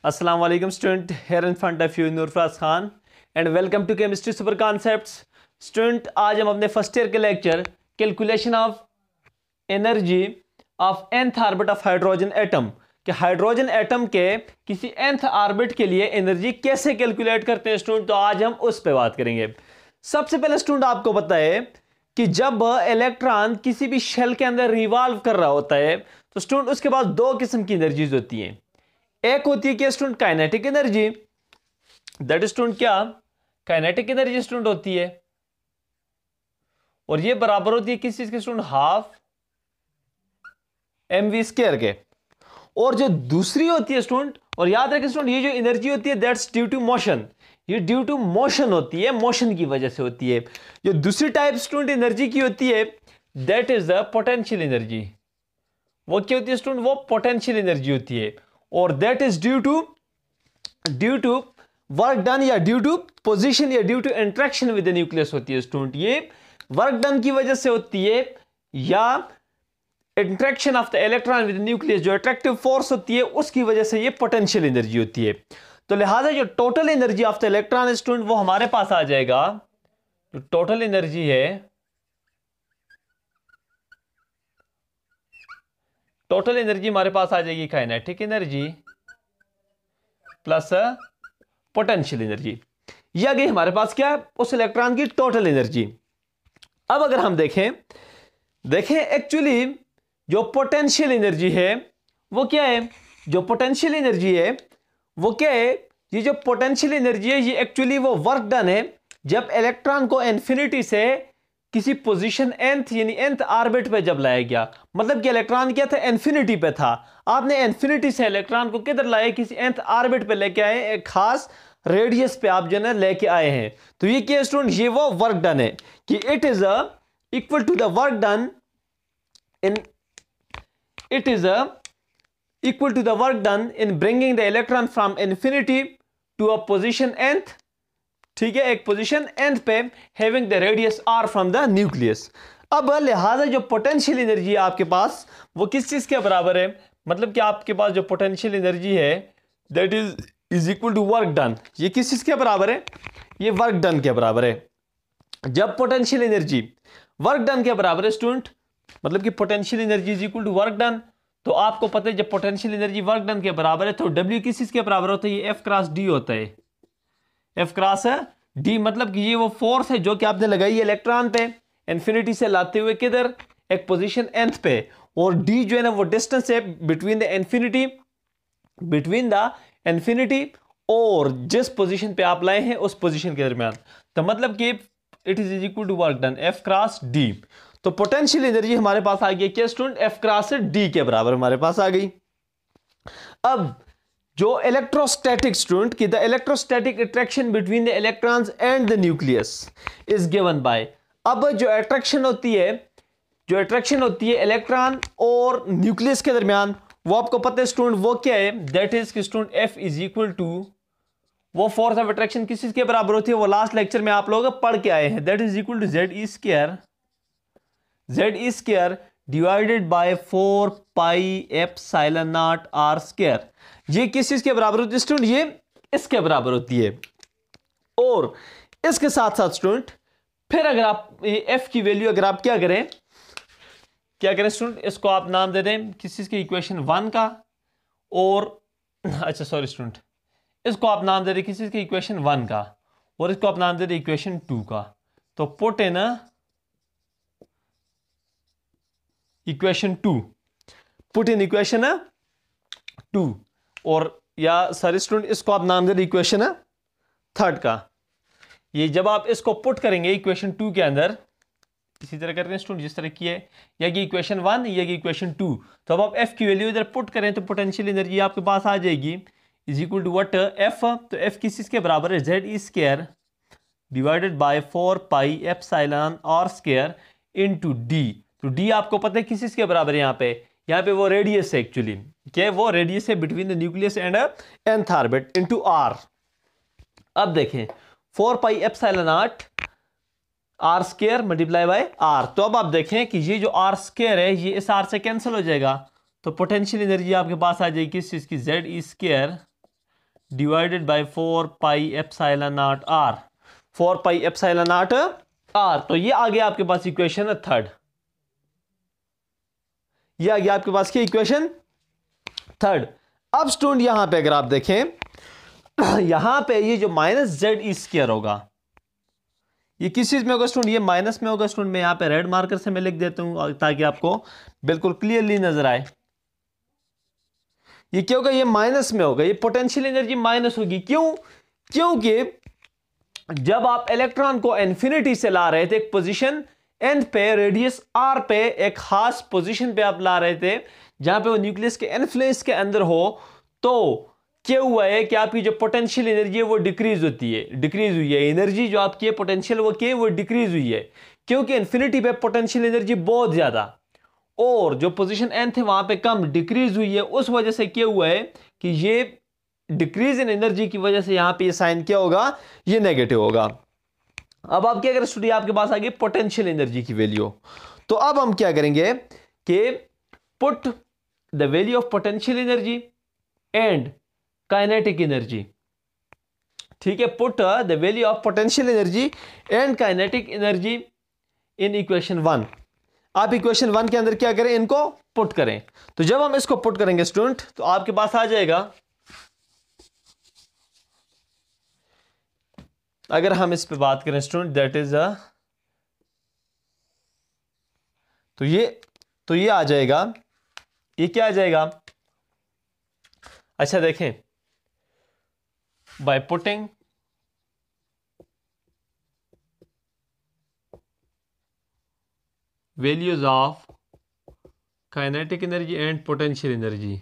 Assalamu alaikum student, here in front of you Noorfaraz Khan and welcome to chemistry super concepts. Student आज हम अपने first year के lecture calculation of energy of nth orbit of hydrogen atom कि hydrogen atom के किसी nth orbit के लिए energy कैसे कैलकुलेट करते हैं स्टूडेंट, तो आज हम उस पर बात करेंगे। सबसे पहले स्टूडेंट आपको पता है कि जब इलेक्ट्रॉन किसी भी शेल के अंदर रिवॉल्व कर रहा होता है तो स्टूडेंट उसके पास दो किस्म की एनर्जीज होती हैं। एक होती है क्या student, kinetic energy, that is student क्या, काइनेटिक एनर्जी स्टूडेंट होती है और ये बराबर होती है किस चीज के स्टूडेंट, हाफ mv स्क्वायर के। और जो दूसरी होती है स्टूडेंट, और याद रखें स्टूडेंट ये जो एनर्जी होती है दैट्स ड्यू टू मोशन, ये ड्यू टू मोशन होती है, मोशन की वजह से होती है। जो दूसरी टाइप स्टूडेंट एनर्जी की होती है that is the potential energy. वो क्या होती है स्टूडेंट, वो पोटेंशियल एनर्जी होती है और that is due to work done या ड्यू टू पोजीशन या due to interaction with the nucleus होती है स्टूडेंट। ये वर्क डन की वजह से होती है या interaction of the electron with the nucleus, जो अट्रैक्टिव फोर्स होती है उसकी वजह से ये पोटेंशियल एनर्जी होती है। तो लिहाजा जो total energy of the electron student वो हमारे पास आ जाएगा, जो टोटल एनर्जी है, टोटल एनर्जी हमारे पास आ जाएगी kinetic energy plus potential energy. ये आ गई हमारे पास क्या है, उस इलेक्ट्रॉन की टोटल एनर्जी। अब अगर हम देखें एक्चुअली जो पोटेंशियल एनर्जी है वो क्या है, जो पोटेंशियल एनर्जी है वो क्या है, ये जो पोटेंशियल एनर्जी है ये एक्चुअली वो वर्क डन है जब इलेक्ट्रॉन को इन्फिनिटी से किसी पोजीशन nth यानी nth ऑर्बिट पे जब लाया गया। मतलब कि इलेक्ट्रॉन क्या था, इन्फिनिटी पे था, आपने इन्फिनिटी से इलेक्ट्रॉन को किधर लाए, किसी nth ऑर्बिट पे लेके आए, एक खास रेडियस पे आप जो है लेके आए हैं। तो ये क्या स्टूडेंट, ये वो वर्क डन है कि it is equal to the work done in, it is equal to the work done in bringing the electron from infinity to a position nth, ठीक है, एक पोजीशन nth पे having the radius r from the nucleus. अब लिहाजा जो potential energy है आपके पास वो किस चीज के बराबर है, मतलब कि आपके पास जो पोटेंशियल एनर्जी है that is equal to work done. ये किस चीज के बराबर है, ये वर्क डन के बराबर है। जब पोटेंशियल एनर्जी वर्क डन के बराबर है स्टूडेंट, मतलब कि potential energy is equal to work done, तो आपको पता है जब पोटेंशियल एनर्जी वर्क डन के बराबर है तो W किस चीज के बराबर होता है, ये F क्रॉस D होता है, F क्रॉस D। मतलब कि ये वो फोर्स है जो कि आपने लगाई है इलेक्ट्रॉन पे इन्फिनिटी से लाते हुए किधर, एक पोजीशन nth पे, और D जो है ना वो डिस्टेंस है बिटवीन द इन्फिनिटी और जिस पोजीशन पे आप लाए हैं उस पोजीशन के दरमियान। तो मतलब कि it is equal to work done F cross D। तो पोटेंशियल एनर्जी हमारे पास आ गई क्या स्टूडेंट, F क्रॉस D के बराबर हमारे पास आ गई। अब जो इलेक्ट्रोस्टैटिक स्टूडेंट की the electrostatic attraction between the electrons and the nucleus is given by, अब जो अट्रैक्शन होती है इलेक्ट्रॉन और न्यूक्लियस के दरमियान वो आपको पता है स्टूडेंट वो क्या है, दैट इज कि student F is equal to वो फोर्स ऑफ अट्रैक्शन किस चीज के बराबर होती है, वो लास्ट लेक्चर में आप लोग पढ़ के आए हैं, that is equal to Z square divided by 4 pi epsilon naught r square. ये किस चीज के बराबर होती है स्टूडेंट, ये इसके बराबर होती है। और इसके साथ साथ स्टूडेंट फिर अगर आप F की वैल्यू अगर आप क्या करें स्टूडेंट, इसको आप नाम दे दें किस चीज की, इक्वेशन 1 का, और अच्छा सॉरी स्टूडेंट, इसको आप नाम दे दें किस चीज की, इक्वेशन 1 का, और इसको आप नाम दे दें इक्वेशन 2 का। तो put in equation 2, put in equation 2, और या सॉरी स्टूडेंट इसको आप नाम दे दें इक्वेशन 3 का। ये जब आप इसको पुट करेंगे इक्वेशन 2 के अंदर, इसी तरह करते हैं स्टूडेंट जिस तरह की है, या कि इक्वेशन 1 या कि इक्वेशन 2, तो अब आप F की वैल्यू इधर पुट करें तो पोटेंशियल एनर्जी आपके पास आ जाएगी is equal to what, F, तो F किस चीज के बराबर है, Z square divided by 4 pi epsilon r square into D। तो D आपको पता है किस चीज के बराबर है, यहाँ पे वो रेडियस है, एक्चुअली क्या है, वो रेडियस है between the nucleus and nth orbit into r। अब देखें 4 pi epsilon naught r square multiply by r, तो अब आप देखें कि ये जो r स्क्वायर है ये इस r से कैंसिल हो जाएगा, तो पोटेंशियल एनर्जी आपके पास आ जाएगी किस चीज की, Z square divided by 4 pi epsilon naught r, 4 pi epsilon naught r. तो ये आ गया आपके पास इक्वेशन थर्ड, ये आ गया आपके पास क्या इक्वेशन थर्ड। अब स्टूडेंट यहां पे अगर आप देखें यहां पे ये जो माइनस जेड ई स्क्वायर होगा, ये किस चीज में होगा स्टूडेंट, ये माइनस में होगा स्टूडेंट। मैं यहां पे रेड मार्कर से मैं लिख देता हूं ताकि आपको बिल्कुल क्लियरली नजर आए। ये क्या होगा, ये माइनस में होगा, ये पोटेंशियल एनर्जी माइनस होगी। क्यों? क्योंकि जब आप इलेक्ट्रॉन को इन्फिनिटी से ला रहे थे एक पोजीशन एन पे, रेडियस आर पे, एक खास पोजीशन पे आप ला रहे थे जहां पे वो न्यूक्लियस के इन्फ्लुएंस के अंदर हो, तो क्या हुआ है कि आपकी जो पोटेंशियल एनर्जी है वो डिक्रीज होती है, डिक्रीज हुई है। एनर्जी जो आपकी है पोटेंशियल वो क्या है, वो डिक्रीज हुई है, क्योंकि इन्फिनिटी पे पोटेंशियल एनर्जी बहुत ज्यादा और जो पोजीशन एन थे वहां पे कम, डिक्रीज हुई है। उस वजह से क्या हुआ है कि ये डिक्रीज इन एनर्जी की वजह से यहां पे ये साइन क्या होगा, ये नेगेटिव होगा। अब आप क्या करें स्टूडेंट, आपके पास आ गई पोटेंशियल एनर्जी की वैल्यू। तो अब हम क्या करेंगे कि put the value of potential energy and kinetic energy, ठीक है, put the value of potential energy and kinetic energy in equation 1। आप इक्वेशन 1 के अंदर क्या करें, इनको पुट करें। तो जब हम इसको पुट करेंगे स्टूडेंट तो आपके पास आ जाएगा, अगर हम इस पे बात करें स्टूडेंट, दैट इज तो ये आ जाएगा, ये क्या आ जाएगा, अच्छा देखें, by putting values of kinetic energy and potential energy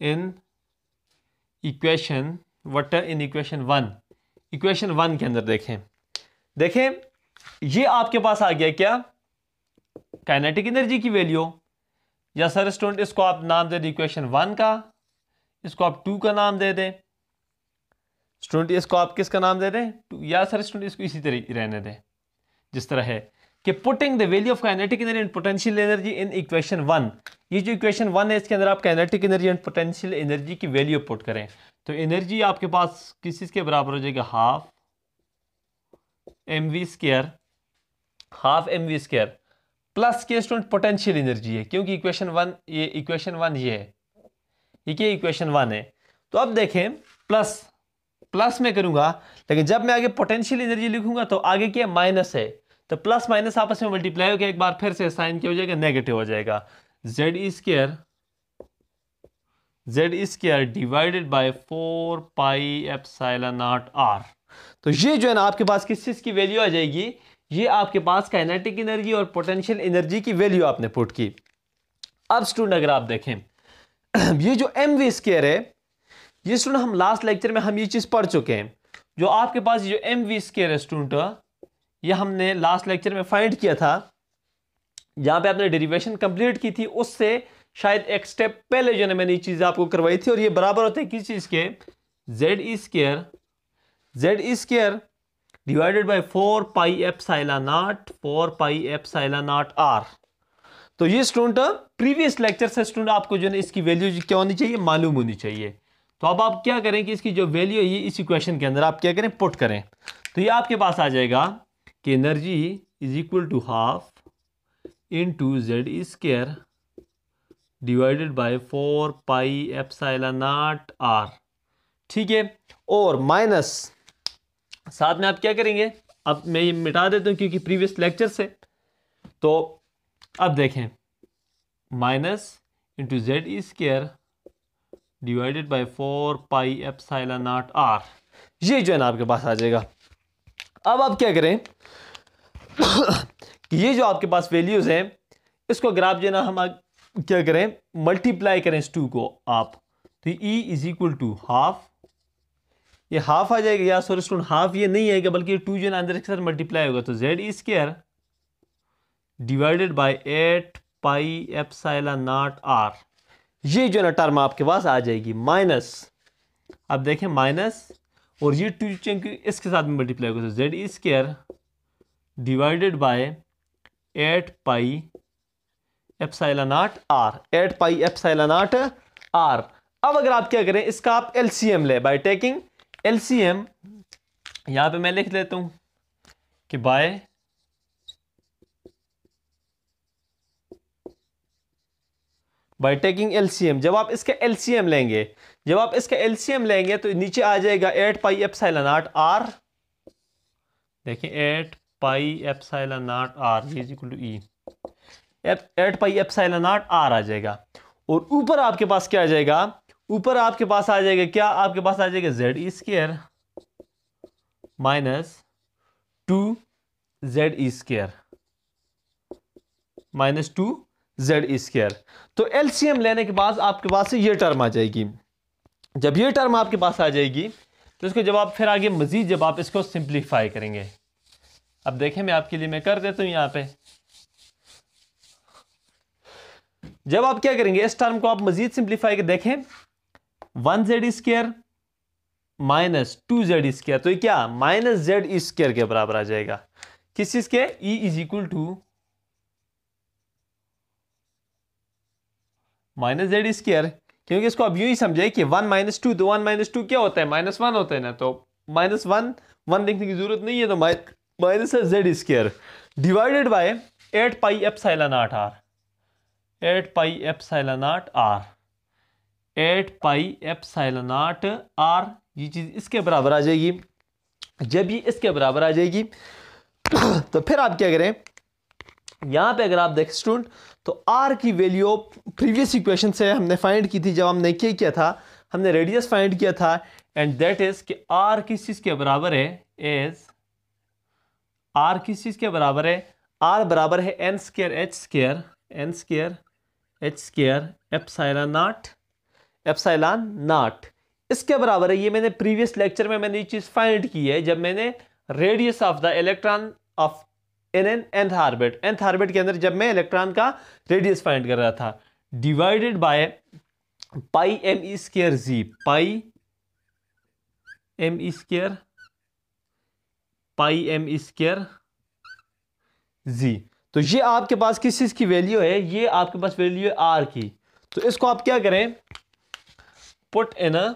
in equation what, in equation 1। Equation 1 के अंदर देखें ये आपके पास आ गया क्या, काइनेटिक एनर्जी की वैल्यू, या सर स्टूडेंट इसको आप नाम दे दें इक्वेशन 1 का, इसको आप 2 का नाम दे दें स्टूडेंट, इसको आप किसका नाम दे दें, 2, या सर स्टूडेंट इसको इसी तरह रहने दें जिस तरह है कि putting the value of kinetic energy and potential energy in equation 1। ये जो इक्वेशन 1 है इसके अंदर आप kinetic energy and potential energy की वैल्यू पुट करें, तो एनर्जी आपके पास किस चीज के बराबर हो जाएगा, half mv square, half mv square plus के स्टूडेंट पोटेंशियल एनर्जी है, क्योंकि इक्वेशन 1, ये इक्वेशन 1 ये है, ये क्या इक्वेशन 1 है। तो अब देखें प्लस में करूंगा, लेकिन जब मैं आगे पोटेंशियल एनर्जी लिखूंगा तो आगे क्या माइनस है, तो प्लस माइनस आपस में मल्टीप्लाई होकर एक बार फिर से साइन क्या हो जाएगा, नेगेटिव हो जाएगा। Z e square divided by 4 pi epsilon naught r. तो ये जो है ना आपके पास किस चीज की वैल्यू आ जाएगी, ये आपके पास काइनेटिक एनर्जी और पोटेंशियल एनर्जी की वैल्यू आपने पुट की। अब स्टूडेंट अगर आप देखें ये जो mv स्क्वायर है, ये स्टूडेंट हम लास्ट लेक्चर में हम ये चीज पढ़ चुके हैं। जो आपके पास जो mv स्क्वायर है स्टूडेंट, ये हमने लास्ट लेक्चर में फाइंड किया था, जहां पे आपने डेरिवेशन कंप्लीट की थी, उससे शायद एक स्टेप पहले जो है मैंने ये चीज आपको करवाई थी। और ये बराबर होते हैं किस चीज के, Z e square divided by 4 pi epsilon naught r. तो ये स्टूडेंट प्रीवियस लेक्चर से स्टूडेंट आपको जो है इसकी वैल्यू क्या होनी चाहिए, मालूम होनी चाहिए। तो अब आप क्या करें कि इसकी जो वैल्यू है ये इस इक्वेशन के अंदर आप क्या करें, पुट करें। तो ये आपके पास आ जाएगा कि energy is equal to half into Z e square divided by 4 pi epsilon naught r, ठीक है। और माइनस साथ में आप क्या करेंगे, अब मैं ये मिटा देता हूं क्योंकि प्रीवियस लेक्चर से। तो अब देखें minus into Z e square divided by 4 pi epsilon naught r, ये जो है ना आपके पास आ जाएगा। अब आप क्या करें कि ये जो आपके पास वैल्यूज हैं इसको अगर आप जो है ना हम क्या करें, मल्टीप्लाई करें इस 2 को आप, तो E is equal to half, ये हाफ आ जाएगा, या सॉरी स्टूडेंट हाफ ये नहीं आएगा बल्कि 2 जो है ना अंदर के साथ मल्टीप्लाई होगा, तो Z e square divided by 8 pi epsilon naught r, ये जो है ना टर्म आपके पास आ जाएगी माइनस। अब देखें माइनस और ये 2 चंक इसके साथ में मल्टीप्लाई होगा, तो Z e square divided by 8 pi epsilon naught r, 8 pi epsilon naught r. अब अगर आप क्या करें, इसका आप एलसीएम ले, बाय टेकिंग एलसीएम, यहां पे मैं लिख देता हूं कि बाय टेकिंग एलसीएम, जब आप इसका एलसीएम लेंगे, जब आप इसका एलसीएम लेंगे तो नीचे आ जाएगा 8 पाई एप्सिलॉन नॉट आर, देखिए 8 pi epsilon naught R is equal to E, 8 pi epsilon naught R आ जाएगा। और ऊपर आपके पास क्या आ जाएगा, ऊपर आपके पास आ जाएगा क्या, आपके पास आ जाएगा Z e square minus 2 Z e square minus 2 Z e square. तो एलसीएम लेने के बाद आपके पास ये टर्म आ जाएगी। जब ये टर्म आपके पास आ जाएगी तो इसको जब आप फिर आगे मजीद जब आप इसको सिंप्लीफाई करेंगे, अब देखें मैं आपके लिए मैं कर देता हूं यहां पे, जब आप क्या करेंगे इस टर्म को आप मजीद सिंप्लीफाई कर देखें, 1 Z square minus 2 Z square, तो ये क्या माइनस जेड स्क्वायर के बराबर आ जाएगा। किस चीज के, E is equal to minus Z square, क्योंकि इसको अब यूं ही समझे कि 1 माइनस 2, तो 1 माइनस 2 क्या होता है, माइनस 1 होता है ना, तो माइनस 1 लिखने की जरूरत नहीं है, तो माइनस है Z square divided by 8 pi epsilon naught r, 8 pi epsilon naught r, 8 pi epsilon naught r, ये चीज इसके बराबर आ जाएगी। जब ये इसके बराबर आ जाएगी तो फिर आप क्या करें, यहां पे अगर आप देखें स्टूडेंट, तो आर की वैल्यू प्रीवियस इक्वेशन से हमने फाइंड की थी, जब हमने क्या किया था, हमने रेडियस फाइंड किया था, एंड दैट इज कि आर किस चीज के बराबर है, एज आर किस चीज के बराबर है, आर बराबर है n square H square, n square H square epsilon naught, इसके बराबर है। ये मैंने प्रीवियस लेक्चर में मैंने ये चीज फाइंड की है, जब मैंने radius of the electron of in an nth orbit के अंदर जब मैं इलेक्ट्रॉन का रेडियस फाइंड कर रहा था, divided by pi M E square Z, pi M E square Z. तो ये आपके पास किस चीज की वैल्यू है, ये आपके पास वैल्यू है आर की। तो इसको आप क्या करें, पुट इन अ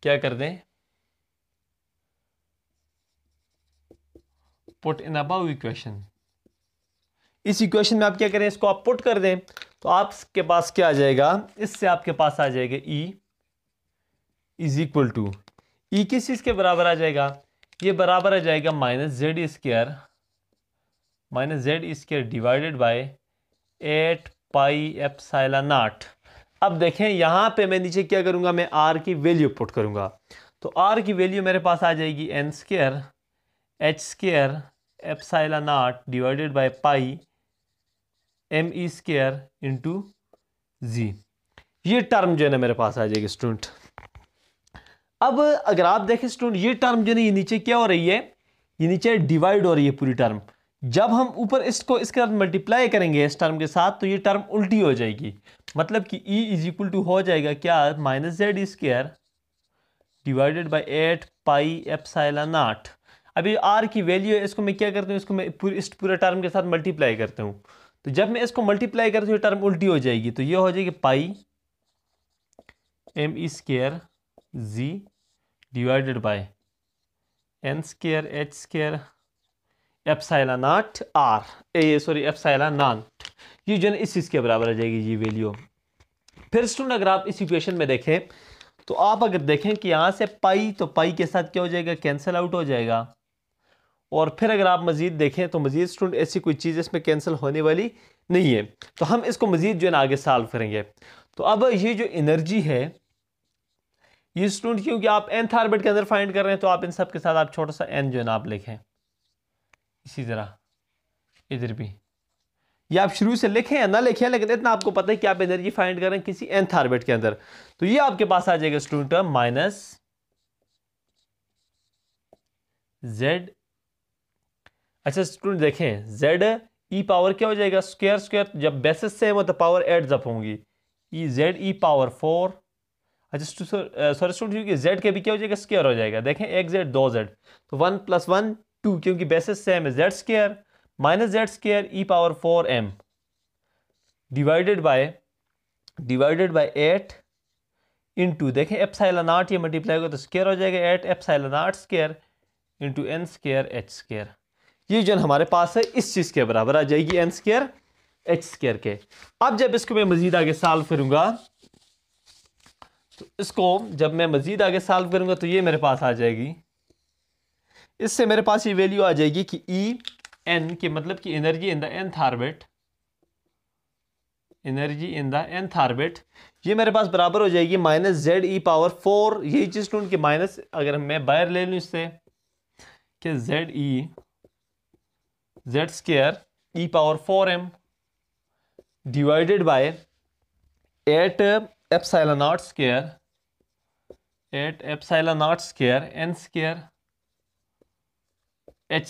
क्या कर दें, पुट इन अबव इक्वेशन, इस इक्वेशन में आप क्या करें, इसको आप पुट कर दें, तो आपके पास क्या आ जाएगा, इससे आपके पास आ जाएगा E इज इक्वल टू, ई किस चीज के बराबर आ जाएगा, ये बराबर आ जाएगा minus Z square divided by 8 pi epsilon not. अब देखें यहां पे मैं नीचे क्या करूंगा, मैं आर की वैल्यू पुट करूंगा, तो आर की वैल्यू मेरे पास आ जाएगी N square H square epsilon naught divided by pi M E square into Z. ये टर्म जो है ना मेरे पास आ जाएगी स्टूडेंट। अब अगर आप देखें स्टूडेंट, ये टर्म जो है ये नीचे क्या हो रही है, ये नीचे डिवाइड हो रही है पूरी टर्म। जब हम ऊपर इसको इसके साथ मल्टीप्लाई करेंगे इस टर्म के साथ, तो ये टर्म उल्टी हो जाएगी, मतलब कि E इज इक्वल टू हो जाएगा क्या, minus Z square divided by 8 pi epsilon not. अभी R की वैल्यू है, इसको मैं क्या करता हूँ, इसको मैं इस पूरे टर्म के साथ मल्टीप्लाई करता हूँ, तो जब मैं इसको मल्टीप्लाई करता हूँ ये टर्म उल्टी हो जाएगी, तो ये हो जाएगी pi M E square Z divided by N square H square epsilon naught R, epsilon naught, ये जो है इस चीज के बराबर आ जाएगी ये वैल्यू। फिर स्टूडेंट अगर आप इस इक्वेशन में देखें, तो आप अगर देखें कि यहां से पाई, तो पाई के साथ क्या हो जाएगा, कैंसिल आउट हो जाएगा। और फिर अगर आप मजीद देखें तो मजीद स्टूडेंट ऐसी कोई चीज़ इसमें कैंसिल होने वाली नहीं है, तो हम इसको मजीद जो है ना आगे सॉल्व करेंगे। तो अब ये जो एनर्जी है ये स्टूडेंट, क्योंकि आप nth ऑर्बिट के अंदर फाइंड कर रहे हैं, तो आप इन सब के साथ आप छोटा सा n जो है ना आप लिखें, इसी तरह इधर भी, या आप शुरू से लिखें या ना लिखें, लेकिन इतना आपको पता है कि आप एनर्जी फाइंड कर रहे हैं किसी nth ऑर्बिट के अंदर। तो ये आपके पास आ जाएगा स्टूडेंट माइनस जेड, अच्छा स्टूडेंट देखें जेड ई पावर क्या हो जाएगा, स्क्वायर स्क्वायर, जब बेसिस सेम हो तो पावर एड्स अप होंगी, ई जेड ई पावर 4। अच्छा सॉरी स्टूडेंट, क्योंकि जेड के भी क्या हो जाएगा, स्क्वायर हो जाएगा। देखें एक जेड दो जेड, तो 1 + 1 2, क्योंकि बेसिस सेम है, Z square minus z square e power 4m divided by 8 into, देखें एप्सिलॉन नॉट ये मल्टीप्लाई होगा तो स्केयर हो जाएगा 8 epsilon naught square into n square h square. ये जो हमारे पास है इस चीज़ के बराबर आ जाएगी एन स्केयर एच स्केयर के। अब जब इसको मैं मजीद आगे सॉल्व करूंगा तो इसको जब मैं मजीद आगे सॉल्व करूंगा तो ये मेरे पास आ जाएगी, इससे मेरे पास ये वैल्यू आ जाएगी कि ई एन के मतलब कि energy in the nth orbit, energy in the nth orbit, ये मेरे पास बराबर हो जाएगी माइनस जेड ई पावर 4। यही चीज स्टूडेंट के माइनस अगर मैं बाहर ले लूँ इससे कि z square e power 4m divided by 8 epsilon naught square n square h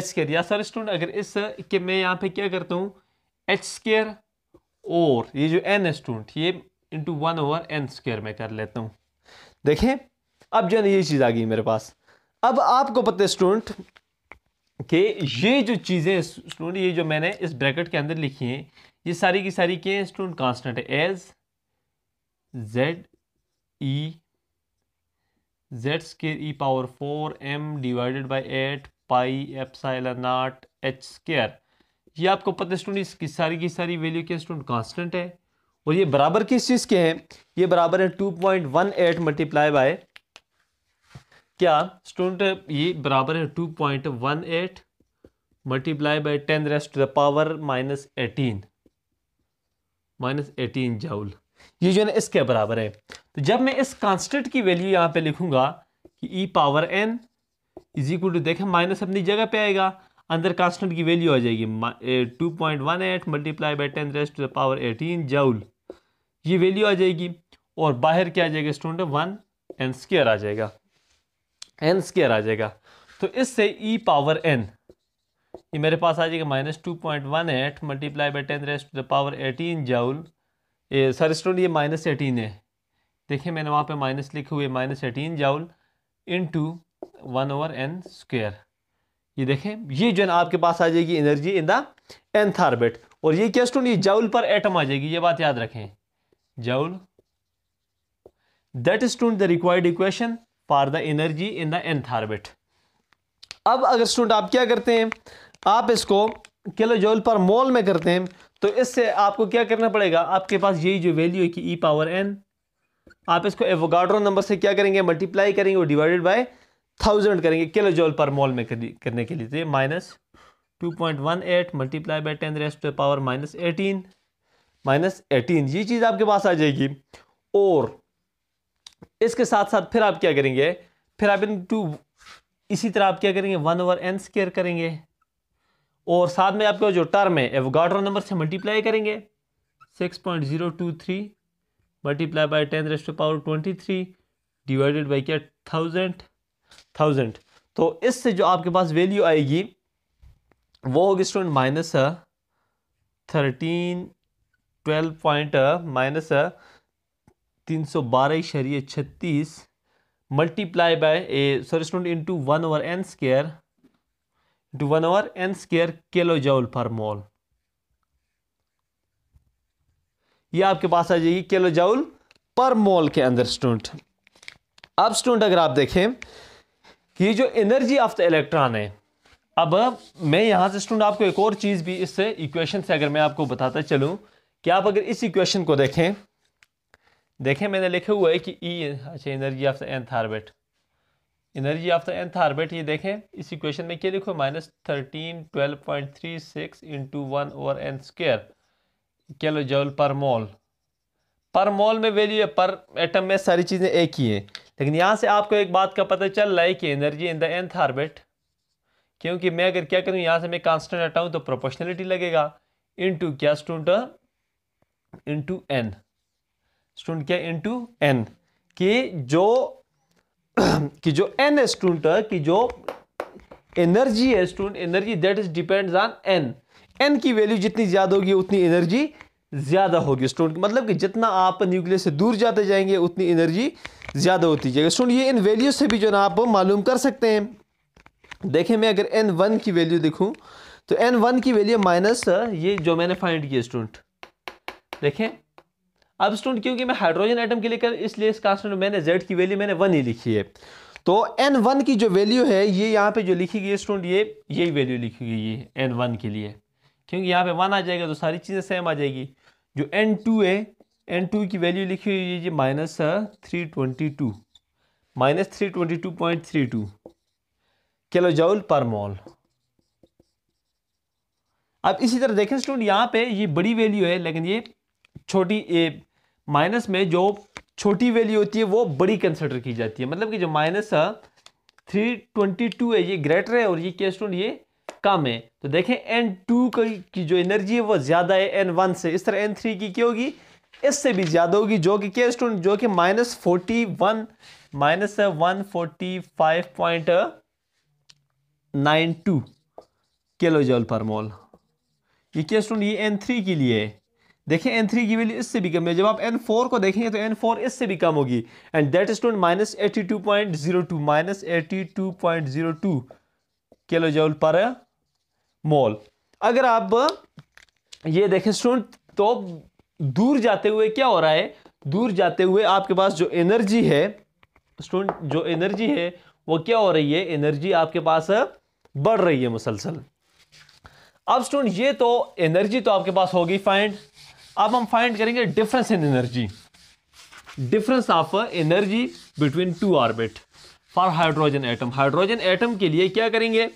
square या सर स्टूडेंट अगर इस कि मैं यहाँ पे क्या करता हूँ एच स्केयर और ये जो एन है स्टूडेंट ये इंटू 1/n स्क्वायर में कर लेता हूँ। देखें अब जो है ये चीज़ आ गई मेरे पास। अब आपको पता है स्टूडेंट कि ये जो चीज़ें स्टूडेंट ये जो मैंने इस ब्रैकेट के अंदर लिखी हैं ये सारी की सारी क्या है स्टूडेंट कांस्टेंट है, as z square e power 4m divided by 8 pi epsilon naught H square. ये आपको पता है स्टूडेंट इसकी सारी की सारी वैल्यू क्या स्टूडेंट कांस्टेंट है और ये बराबर किस चीज़ के हैं, ये बराबर है 2.18 मल्टीप्लाई बाय क्या स्टूडेंट, ये बराबर है 2.18 multiply by 10 raise to the power -18 joule. ये जो है ना इसके बराबर है। तो जब मैं इस कांस्टेंट की वैल्यू यहाँ पे लिखूंगा कि E power n is equal to, देखें माइनस अपनी जगह पे आएगा, अंदर कांस्टेंट की वैल्यू आ जाएगी 2.18 multiply by 10 raise to the power 18 joule, ये वैल्यू आ जाएगी। और बाहर क्या आ जाएगा स्टूडेंट 1 n स्क्वायर आ जाएगा। तो इससे ई पावर n ये मेरे पास आ जाएगा -2.18 multiply by 10 raise to the power 18 joule. Sir student ये -18 है, देखिए मैंने वहाँ पे माइनस लिखे हुए -18 जूल इंटू 1/n स्क्वायर। ये देखें ये जो है ना आपके पास आ जाएगी energy in the nth orbit. और ये क्या स्टूडेंट ये जूल पर एटम आ जाएगी, ये बात याद रखें, joule. That is student the required equation for the energy in the nth orbit. अब अगर स्टूडेंट आप क्या करते हैं, आप इसको किलो जूल पर मोल में करते हैं तो इससे आपको क्या करना पड़ेगा, आपके पास यही जो वैल्यू है कि ई पावर n, आप इसको एवोगाड्रो नंबर से क्या करेंगे मल्टीप्लाई करेंगे और डिवाइडेड बाय 1000 करेंगे किलो जूल पर मोल में करने के लिए। तो -2.18 multiply by 10 raise to the power -18 ये चीज़ आपके पास आ जाएगी। और इसके साथ साथ फिर आप क्या करेंगे, फिर आप इसी तरह आप क्या करेंगे 1/n स्क्वायर करेंगे और साथ में आपका जो टर्म है एवोगाड्रो नंबर से मल्टीप्लाई करेंगे 6.023 multiply by 10 raise to power 23 divided by क्या 1000। तो इससे जो आपके पास वैल्यू आएगी वो होगी student -312.36 multiply by sorry student into 1/n square kilo joule per mole. ये आपके पास आ जाएगी किलो जूल पर मोल के अंदर स्टूडेंट। अब स्टूडेंट अगर आप देखें ये जो एनर्जी ऑफ द इलेक्ट्रॉन है, अब मैं यहां से स्टूडेंट आपको एक और चीज भी इससे इक्वेशन से अगर मैं आपको बताता चलूं कि आप अगर इस इक्वेशन को देखें मैंने लिखा हुआ है कि ई अच्छा energy of the nth orbit, energy of the nth orbit, ये देखें इस इक्वेशन में क्या लिखो -1312.36 into 1/n square kilo joule per मोल में वैल्यू है, पर एटम में सारी चीज़ें एक ही हैं। लेकिन यहाँ से आपको एक बात का पता चल रहा है कि energy in the nth orbit, क्योंकि मैं अगर क्या करूँ यहाँ से मैं कांस्टेंट हटाऊँ तो प्रोपोर्शनलिटी लगेगा इंटू क्या स्टूडेंट इंटू n स्टूडेंट क्या इंटू n कि जो n है स्टूडेंट की जो एनर्जी है student energy that is depends on n की वैल्यू जितनी ज्यादा होगी उतनी एनर्जी ज्यादा होगी स्टूडेंट, मतलब कि जितना आप न्यूक्लियस से दूर जाते जाएंगे उतनी एनर्जी ज्यादा होती जाएगी स्टूडेंट। ये इन वैल्यू से भी जो ना आप मालूम कर सकते हैं। देखें मैं अगर N1 की वैल्यू देखूं तो N1 की वैल्यू माइनस ये जो मैंने फाइंड किया स्टूडेंट, देखें अब स्टूडेंट क्योंकि मैं हाइड्रोजन एटम के लिए कर इसलिए इस कांस्टेंट मैंने Z की वैल्यू मैंने 1 ही लिखी है। तो N1 की जो वैल्यू है ये यहाँ पे जो लिखी गई है स्टूडेंट ये यही वैल्यू लिखी गई है N1 के लिए, क्योंकि यहाँ पे 1 आ जाएगा तो सारी चीज़ें सेम आ जाएगी। जो N2 है N2 की वैल्यू लिखी हुई है ये -322.32 किलो जूल पर मोल। अब इसी तरह देखें स्टूडेंट यहाँ पे ये बड़ी वैल्यू है लेकिन ये छोटी माइनस में जो छोटी वैल्यू होती है वो बड़ी कंसिडर की जाती है, मतलब कि जो -322 है ये ग्रेटर है और ये क्या स्टूडेंट ये कम है। तो देखें N2 की जो एनर्जी है वो ज्यादा है N1 से, इस तरह N3 की क्या होगी इससे भी ज्यादा होगी जो कि क्या स्टूडेंट जो कि -145.92 किलो जूल पर मोल। ये क्या स्टूडेंट ये N3 के लिए है। देखें N3 की वैल्यू इससे भी कम है, जब आप N4 को देखेंगे तो N4 इससे भी कम होगी and that is student -82.02 kilo joule per mole. अगर आप ये देखें स्टूडेंट तो दूर जाते हुए क्या हो रहा है, दूर जाते हुए आपके पास जो एनर्जी है स्टूडेंट, जो एनर्जी है वो क्या हो रही है, एनर्जी आपके पास बढ़ रही है मुसलसल। अब स्टूडेंट ये तो एनर्जी तो आपके पास होगी फाइंड, अब हम फाइंड करेंगे difference in energy, difference of energy between two orbit for hydrogen atom. Hydrogen atom के लिए क्या करेंगे,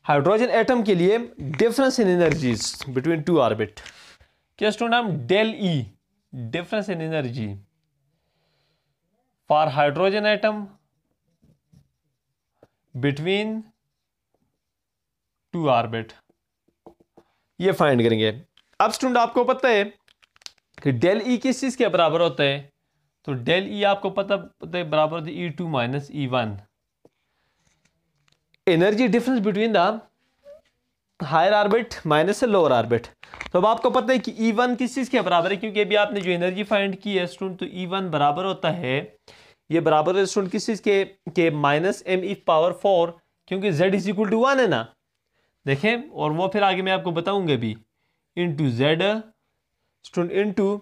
हाइड्रोजन एटम के लिए difference in energies between two orbit क्या स्टूडेंट हम del e difference in energy for hydrogen atom between two orbit ये find करेंगे। अब स्टूडेंट आपको पता है कि डेल ई किस चीज के बराबर होता है, तो डेल ई आपको पता है बराबर होता है E2 minus E1 energy difference between the higher orbit minus lower orbit. तो अब आपको पता है कि E1 किस चीज के बराबर है, क्योंकि अभी आपने जो एनर्जी फाइंड की है स्टूडेंट तो E1 बराबर होता है, ये बराबर है स्टूडेंट किस चीज के -me⁴, क्योंकि Z इज इक्वल टू 1 है ना। देखें और वो फिर आगे मैं आपको बताऊंगा भी into Z student into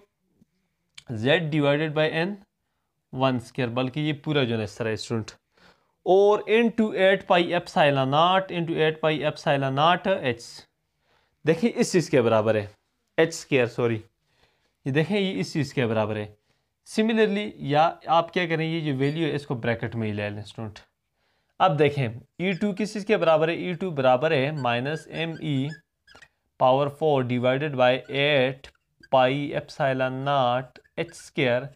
Z divided by n1², बल्कि ये पूरा जो है इस तरह स्टूडेंट, और इंटू 8πε0 इंटू 8πε0 h। देखिए इस चीज के बराबर है h², सॉरी ये देखें ये इस चीज के बराबर है। सिमिलरली या आप क्या करें ये जो वैल्यू है इसको ब्रैकेट में ही ले लें स्टूडेंट। अब देखें E2 किस चीज के बराबर है, E2 बराबर है -me⁴ divided by 8πε0 h²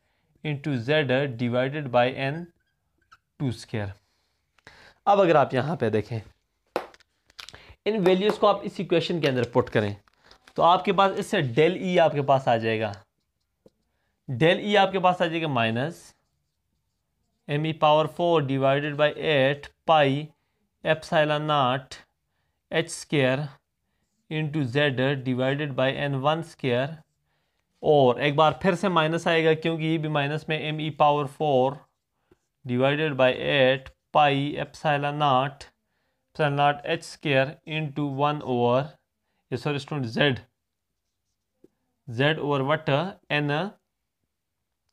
into Z divided by n2²। अब अगर आप यहां पे देखें इन वैल्यूज को आप इस इक्वेशन के अंदर पुट करें तो आपके पास इससे डेल ई आपके पास आ जाएगा, डेल ई आपके पास आ जाएगा -me⁴ divided by 8πε0 h² into Z divided by n1², और एक बार फिर से माइनस आएगा क्योंकि ये भी माइनस में me⁴ divided by 8πε0 h² into 1 ये sorry student Z over what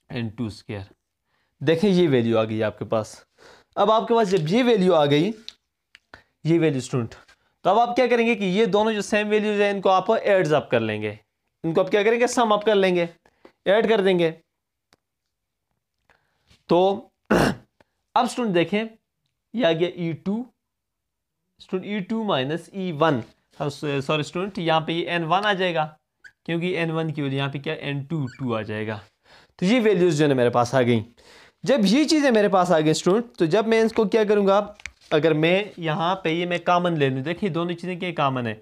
n2²। देखें ये वैल्यू आ गई आपके पास। अब आपके पास जब ये वैल्यू आ गई, ये वैल्यू स्टूडेंट, तो अब आप क्या करेंगे कि ये दोनों जो सेम वैल्यूज है इनको आप एड्स अप कर लेंगे, इनको आप क्या करेंगे सम अप कर लेंगे, ऐड कर देंगे। तो अब स्टूडेंट देखें ये आ गया E2 student E2 minus E1, sorry student यहाँ पे ये N1 आ जाएगा क्योंकि N1 की वैल्यू यहाँ पे क्या N2 आ जाएगा। तो ये वैल्यूज जो है मेरे पास आ गई। जब ये चीजें मेरे पास आ गई स्टूडेंट तो जब मैं इसको क्या करूंगा, अगर मैं यहाँ पे ये मैं कॉमन ले लूँ, देखिए दोनों चीजें क्या कॉमन है,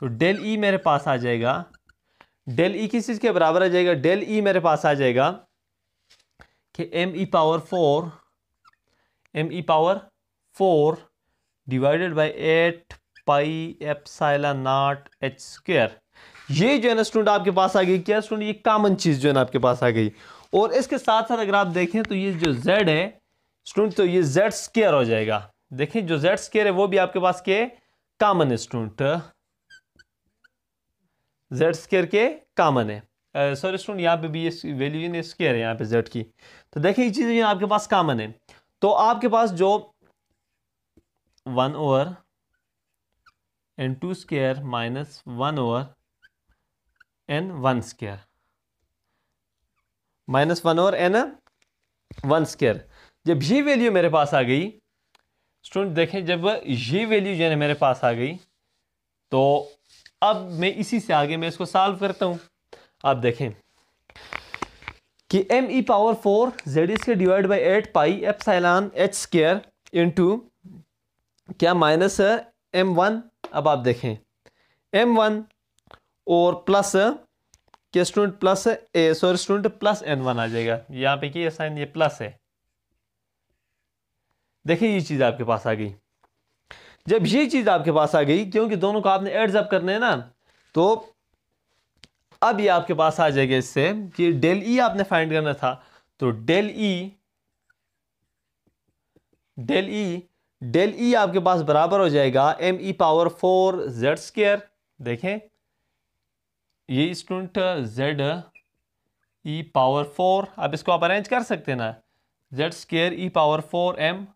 तो डेल ई मेरे पास आ जाएगा, डेल ई किस चीज के बराबर आ जाएगा, डेल ई मेरे पास आ जाएगा कि me⁴ डिवाइडेड बाई 8πε0 h²। ये जो है ना स्टूडेंट आपके पास आ गई क्या स्टूडेंट, ये कॉमन चीज जो है ना आपके पास आ गई। और इसके साथ साथ अगर आप देखें तो ये जो Z है स्टूडेंट तो ये Z² हो जाएगा। देखें जो जेड स्क्वायर है वो भी आपके पास के कॉमन है स्टूडेंट, जेड स्क्वायर के कॉमन है। सॉरी स्टूडेंट यहाँ पे भी ये वैल्यू इन स्क्वायर है यहाँ पे जेड की। तो देखिए ये चीज़ आपके पास कॉमन है, तो आपके पास जो 1 over n two square minus 1 over n one square minus 1 over n one square, जब ये वैल्यू मेरे पास आ गई स्टूडेंट, देखें जब ये वैल्यू जो है मेरे पास आ गई तो अब मैं इसी से आगे मैं इसको सॉल्व करता हूं। आप देखें कि m e power 4 z square divide by 8 pi epsilon h square into क्या माइनस m1। अब आप देखें m1 और प्लस के student plus sorry student plus n1 आ जाएगा, यहाँ पे कि साइन ये प्लस है। देखिए ये चीज आपके पास आ गई, जब ये चीज आपके पास आ गई क्योंकि दोनों को आपने एड्स अप करने हैं ना, तो अब ये आपके पास आ जाएगा इससे कि डेल ई आपने फाइंड करना था, तो डेल ई आपके पास बराबर हो जाएगा m e power 4 z square. देखें ये स्टूडेंट जेड ई पावर 4, अब इसको आप अरेंज कर सकते हैं ना, z square e power 4 m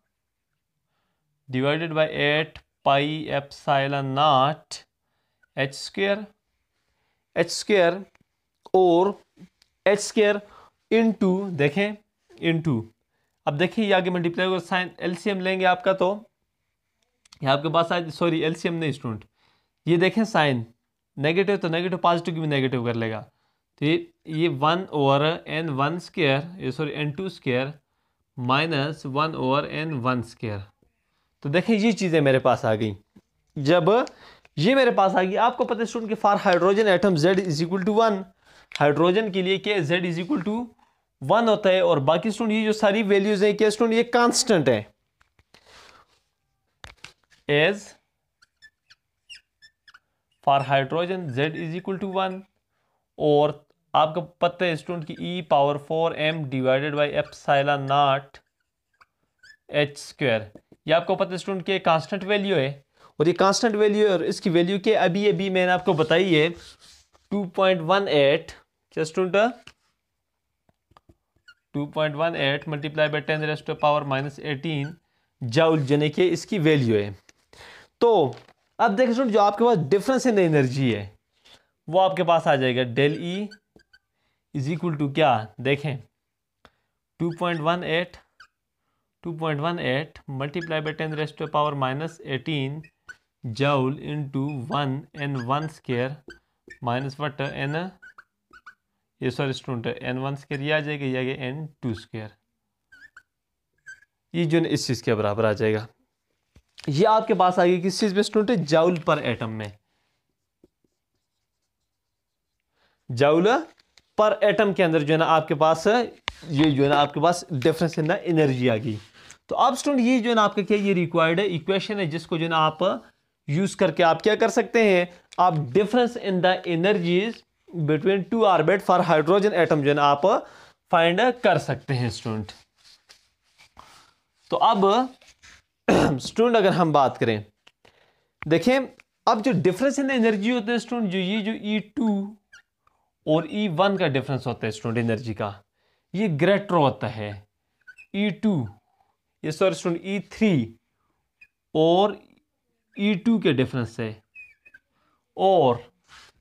divided by 8 pi epsilon naught H square और एच स्क्वायर इनटू, देखें इनटू, अब देखिए ये आगे मल्टीप्लाई और साइन एलसीएम लेंगे आपका, तो ये आपके पास आज सॉरी एलसीएम नहीं स्टूडेंट, ये देखें साइन नेगेटिव तो नेगेटिव पॉजिटिव की भी नेगेटिव कर लेगा, तो ये 1 ओवर एन वन स्क्वायर ये sorry n two square minus 1 over n one square. तो देखें ये चीज़ें मेरे पास आ गई, जब ये मेरे पास आ गई आपको पता है स्टूडेंट कि for hydrogen atom Z is equal to 1, hydrogen के लिए क्या Z इज इक्वल टू 1 होता है, और बाकी स्टूडेंट ये जो सारी वैल्यूज हैं क्या स्टूडेंट ये कांस्टेंट है, as for hydrogen Z is equal to 1, और आपको पता है स्टूडेंट की E power 4 m divided by epsilon naught H square, ये आपको पता है स्टूडेंट के कांस्टेंट वैल्यू है, और ये कांस्टेंट वैल्यू है और इसकी वैल्यू के अभी मैंने आपको बताई है 2.18 क्या student 2.18 multiply by 10 raise to power minus 18 joule यानी कि इसकी वैल्यू है। तो अब देखें स्टूडेंट जो आपके पास डिफरेंस इन एनर्जी है वो आपके पास आ जाएगा del E is equal to क्या, देखें 2.18 multiply by 10 raise to power minus 18 joule into 1 N one square minus what N ये sorry student N one square ये आ जाएगा, ये आ गया एन टू स्क्वायर, ये जो इस चीज़ के बराबर आ जाएगा। ये आपके पास आ गई किस चीज़ में स्टूडेंट, जूल पर एटम में, जूल पर एटम के अंदर जो है ना आपके पास ये जो है ना आपके पास डिफरेंस इन द एनर्जी आ गई। तो अब स्टूडेंट ये जो है ना आपका क्या ये रिक्वायर्ड है इक्वेशन है जिसको जो है ना आप यूज करके आप क्या कर सकते हैं, आप difference in the energies between two orbit for hydrogen atom जो है ना आप फाइंड कर सकते हैं स्टूडेंट। तो अब स्टूडेंट अगर हम बात करें देखें अब जो डिफरेंस इन एनर्जी होते हैं स्टूडेंट, जो ये जो E2 और E1 का डिफरेंस होता है स्टूडेंट एनर्जी का, ये ग्रेटर होता है E2 ये सॉरी स्टूडेंट E3 और E2 के डिफरेंस से, और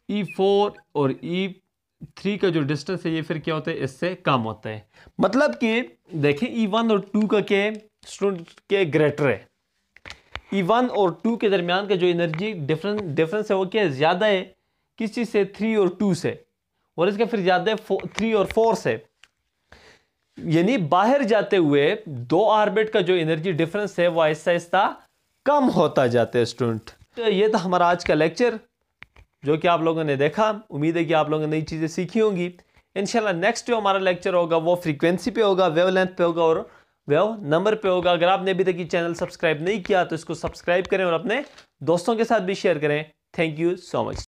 E4 और E3 का जो डिस्टेंस है ये फिर क्या होता है इससे कम होता है। मतलब कि देखें E1 और 2 का के स्टूडेंट के ग्रेटर है, E1 और 2 के दरमियान का जो एनर्जी डिफरेंस है वो क्या ज्यादा है किस चीज से, 3 और 2 से, और इसका फिर ज्यादा है 3 और 4 से, यानी बाहर जाते हुए दो ऑर्बिट का जो एनर्जी डिफरेंस है वो आहिस्ता आहिस्ता कम होता जाता है स्टूडेंट। तो ये था हमारा आज का लेक्चर जो कि आप लोगों ने देखा, उम्मीद है कि आप लोगों ने नई चीजें सीखी होंगी। इंशाल्लाह नेक्स्ट जो हमारा लेक्चर होगा वो फ्रीक्वेंसी पे होगा, वेवलेंथ पे होगा और वेव नंबर पे होगा। अगर आपने अभी तक ये चैनल सब्सक्राइब नहीं किया तो इसको सब्सक्राइब करें और अपने दोस्तों के साथ भी शेयर करें। Thank you so much.